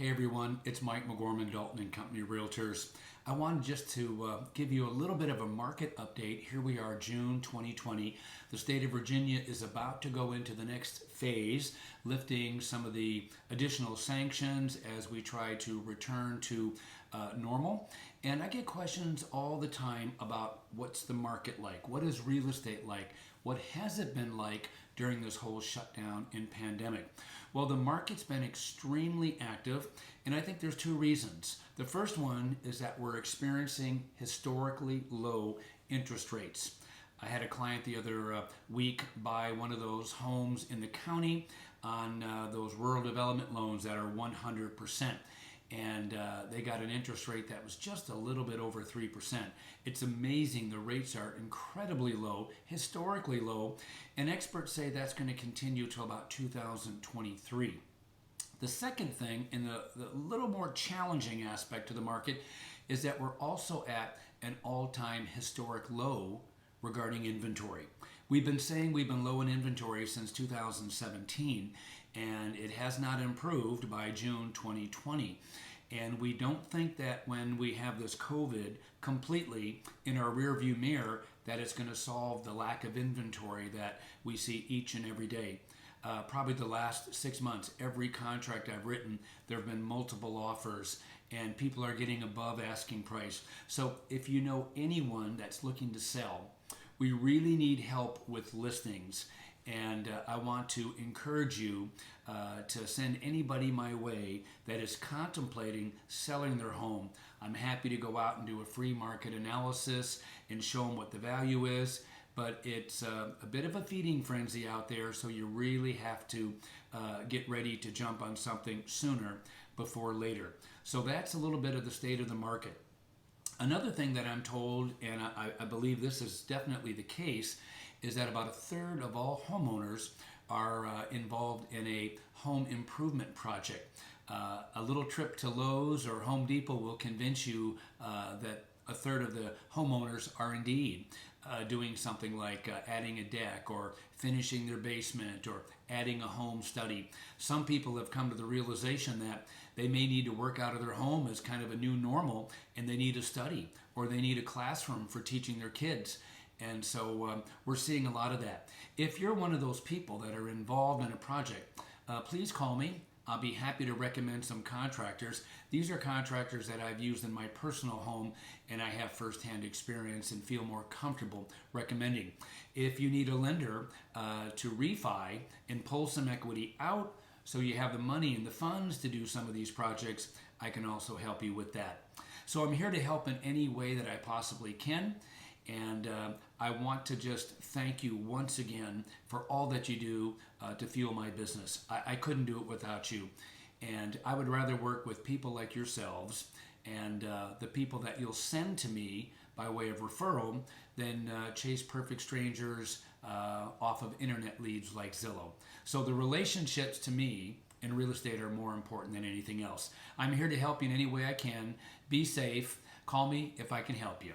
Hey everyone, it's Mike McGorman, Dalton and Company Realtors. I wanted just to give you a little bit of a market update. Here we are, June 2020. The state of Virginia is about to go into the next phase, lifting some of the additional sanctions as we try to return to normal. And I get questions all the time about what's the market like? What is real estate like? What has it been like during this whole shutdown and pandemic? Well, the market's been extremely active, and I think there's two reasons. The first one is that we're experiencing historically low interest rates. I had a client the other week buy one of those homes in the county on those rural development loans that are 100%. And they got an interest rate that was just a little bit over 3%. It's amazing. The rates are incredibly low, historically low, and experts say that's going to continue till about 2023. The second thing, and the little more challenging aspect of the market, is that we're also at an all-time historic low regarding inventory. We've been saying we've been low in inventory since 2017, and it has not improved by June 2020. And we don't think that when we have this COVID completely in our rearview mirror, that it's going to solve the lack of inventory that we see each and every day. Probably the last 6 months, every contract I've written, there have been multiple offers and people are getting above asking price. So if you know anyone that's looking to sell, we really need help with listings. And I want to encourage you to send anybody my way that is contemplating selling their home. I'm happy to go out and do a free market analysis and show them what the value is. But it's a bit of a feeding frenzy out there, so you really have to get ready to jump on something sooner before later. So that's a little bit of the state of the market. Another thing that I'm told, and I believe this is definitely the case, is that about a third of all homeowners are involved in a home improvement project. A little trip to Lowe's or Home Depot will convince you that a third of the homeowners are indeed doing something like adding a deck or finishing their basement or adding a home study. Some people have come to the realization that they may need to work out of their home as kind of a new normal, and they need a study or they need a classroom for teaching their kids. And so we're seeing a lot of that. If you're one of those people that are involved in a project, please call me. I'll be happy to recommend some contractors. These are contractors that I've used in my personal home, and I have firsthand experience and feel more comfortable recommending. If you need a lender to refi and pull some equity out so you have the money and the funds to do some of these projects, I can also help you with that. So I'm here to help in any way that I possibly can. And I want to just thank you once again for all that you do to fuel my business. I couldn't do it without you. And I would rather work with people like yourselves and the people that you'll send to me by way of referral than chase perfect strangers off of internet leads like Zillow. So the relationships to me in real estate are more important than anything else. I'm here to help you in any way I can. Be safe. Call me if I can help you.